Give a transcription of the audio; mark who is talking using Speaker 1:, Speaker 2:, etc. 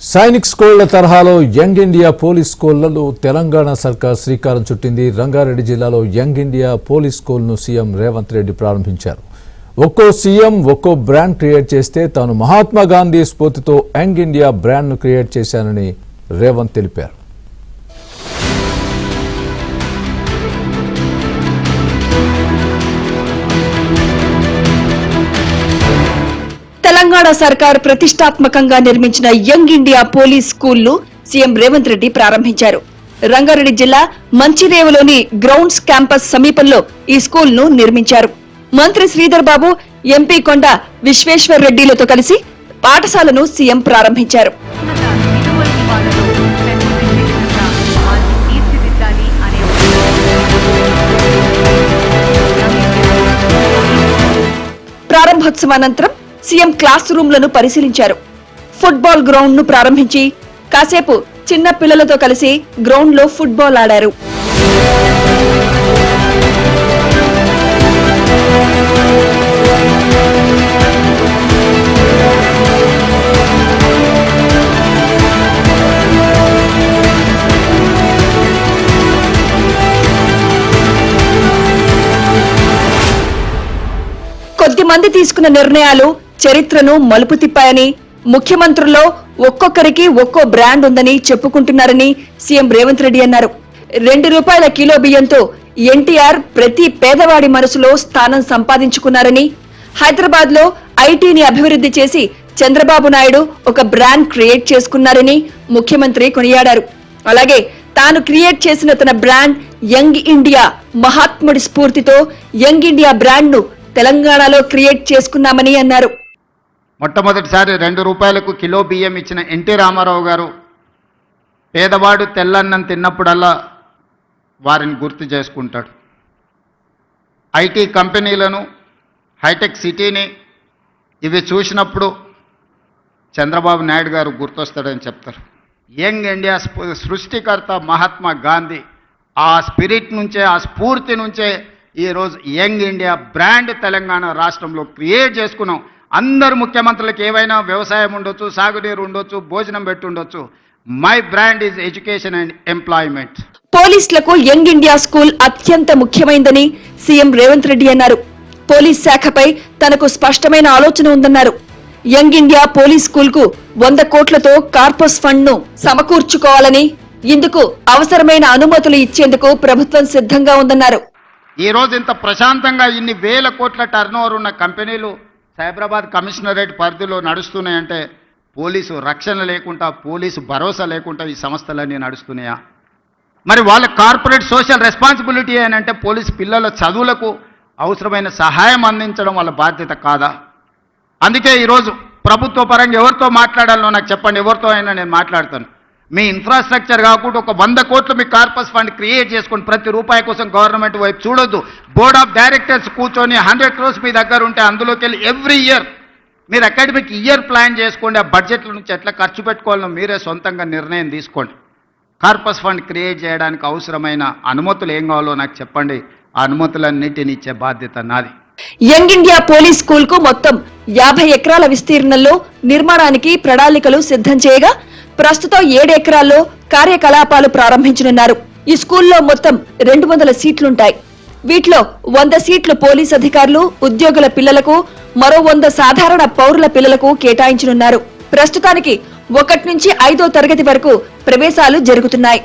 Speaker 1: సైనిక్ స్కూళ్ల తరహాలో young India police స్కూళ్లలో తెలంగాణ సర్కార్ శ్రీకారం చుట్టింది. రంగారెడ్డి జిల్లాలో యంగ్ ఇండియా పోలీస్ స్కూల్ను సీఎం రేవంత్ రెడ్డి ప్రారంభించారు. ఒక్కో సీఎం ఒక్కో బ్రాండ్ క్రియేట్ చేస్తే తాను మహాత్మా గాంధీ స్ఫూర్తితో యంగ్ ఇండియా బ్రాండ్ను క్రియేట్ చేశానని రేవంత్ తెలిపారు.
Speaker 2: తెలంగాణ సర్కార్ ప్రతిష్టాత్మకంగా నిర్మించిన యంగ్ ఇండియా పోలీస్ స్కూల్ను సీఎం రేవంత్ రెడ్డి ప్రారంభించారు. రంగారెడ్డి జిల్లా మంచిరేవులోని గ్రౌండ్స్ క్యాంపస్ సమీపంలో ఈ స్కూల్ను నిర్మించారు. మంత్రి శ్రీధర్ బాబు, ఎంపీ కొండ విశ్వేశ్వర్ రెడ్డిలతో కలిసి పాఠశాలను సీఎం ప్రారంభించారు. ప్రారంభోత్సవానంతరం సీఎం క్లాస్ రూమ్లను పరిశీలించారు. ఫుట్బాల్ గ్రౌండ్ ను ప్రారంభించి కాసేపు చిన్న పిల్లలతో కలిసి గ్రౌండ్ లో ఫుట్బాల్ ఆడారు. కొద్దిమంది తీసుకున్న నిర్ణయాలు చరిత్రను మలుపు తిప్పాయని, ముఖ్యమంత్రుల్లో ఒక్కొక్కరికి ఒక్కో బ్రాండ్ ఉందని చెప్పుకుంటున్నారని సీఎం రేవంత్ రెడ్డి అన్నారు. ₹2 కిలో బియ్యంతో ఎన్టీఆర్ ప్రతి పేదవాడి మనసులో స్థానం సంపాదించుకున్నారని, హైదరాబాద్ లో ఐటీని అభివృద్ధి చేసి చంద్రబాబు నాయుడు ఒక బ్రాండ్ క్రియేట్ చేసుకున్నారని ముఖ్యమంత్రి కొనియాడారు. అలాగే తాను క్రియేట్ చేసిన తన బ్రాండ్ యంగ్ ఇండియా మహాత్ముడి స్ఫూర్తితో యంగ్ ఇండియా బ్రాండ్ ను తెలంగాణలో క్రియేట్ చేసుకున్నామని అన్నారు.
Speaker 3: మొట్టమొదటిసారి ₹2 కిలో బియ్యం ఇచ్చిన ఎన్టీ రామారావు గారు పేదవాడు తెల్లన్నం తిన్నప్పుడల్లా వారిని గుర్తు చేసుకుంటాడు. ఐటీ కంపెనీలను, హైటెక్ సిటీని ఇవి చూసినప్పుడు చంద్రబాబు నాయుడు గారు గుర్తొస్తాడని చెప్తారు. యంగ్ ఇండియా సృష్టికర్త మహాత్మా గాంధీ, ఆ స్పిరిట్ నుంచే, ఆ స్ఫూర్తి నుంచే ఈరోజు యంగ్ ఇండియా బ్రాండ్ తెలంగాణ రాష్ట్రంలో క్రియేట్ చేసుకున్నాం. అందరు ముఖ్యమంత్రులకు ఏవైనా వ్యవసాయం ఉండొచ్చు, సాగునీరు ఉండొచ్చు, భోజనం పెట్టి ఉండొచ్చు. My brand is education and employment.
Speaker 2: పోలీసులకు యంగ్ ఇండియా స్కూల్ అత్యంత ముఖ్యమైందని సీఎం రేవంత్ రెడ్డి అన్నారు. పోలీస్ శాఖపై తనకు స్పష్టమైన ఆలోచన ఉందన్నారు. యంగ్ ఇండియా పోలీస్ స్కూల్ కు 100 కోట్లతో కార్పస్ ఫండ్ ను సమకూర్చుకోవాలని, ఇందుకు అవసరమైన అనుమతులు ఇచ్చేందుకు ప్రభుత్వం సిద్ధంగా ఉందన్నారు.
Speaker 3: ఈ రోజు ఇంత ప్రశాంతంగా ఇన్ని వేల కోట్ల టర్నోవర్ ఉన్న కంపెనీలు సైబరాబాద్ కమిషనరేట్ పరిధిలో నడుస్తున్నాయంటే పోలీసు రక్షణ లేకుండా, పోలీసు భరోసా లేకుండా ఈ సంస్థలన్నీ నడుస్తున్నాయా? మరి వాళ్ళ కార్పొరేట్ సోషల్ రెస్పాన్సిబిలిటీ అంటే పోలీసు పిల్లల చదువులకు అవసరమైన సహాయం అందించడం వాళ్ళ బాధ్యత కాదా? అందుకే ఈరోజు ప్రభుత్వ పరంగా ఎవరితో మాట్లాడాలో నాకు చెప్పండి, ఎవరితో అయినా నేను మాట్లాడతాను. మీ ఇన్ఫ్రాస్ట్రక్చర్ కాకుండా ఒక 100 కోట్లు మీ కార్పస్ ఫండ్ క్రియేట్ చేసుకుని ప్రతి రూపాయి కోసం గవర్నమెంట్ వైపు చూడొద్దు. బోర్డ్ ఆఫ్ డైరెక్టర్స్ కూర్చొని 100 crores మీ దగ్గర ఉంటే అందులోకి వెళ్ళి ఎవ్రీ ఇయర్ మీరు అకాడమిక్ ఇయర్ ప్లాన్ చేసుకోండి. ఆ బడ్జెట్ల నుంచి ఎట్లా ఖర్చు పెట్టుకోవాలో మీరే సొంతంగా నిర్ణయం తీసుకోండి. కార్పస్ ఫండ్ క్రియేట్ చేయడానికి అవసరమైన అనుమతులు ఏం కావాలో నాకు చెప్పండి. ఆ అనుమతులన్నిటిని ఇచ్చే బాధ్యత నాది.
Speaker 2: యంగ్ ఇండియా పోలీస్ స్కూల్ కు మొత్తం 50 ఎకరాల విస్తీర్ణంలో నిర్మాణానికి ప్రణాళికలు సిద్ధం చేయగా ప్రస్తుతం 7 ఎకరాల్లో కార్యకలాపాలు ప్రారంభించనున్నారు. ఈ స్కూల్లో మొత్తం 200 సీట్లుంటాయి. వీటిలో 100 సీట్లు పోలీస్ అధికారులు, ఉద్యోగుల పిల్లలకు, మరో 100 సాధారణ పౌరుల పిల్లలకు కేటాయించనున్నారు. ప్రస్తుతానికి 1 నుంచి 5వ తరగతి వరకు ప్రవేశాలు జరుగుతున్నాయి.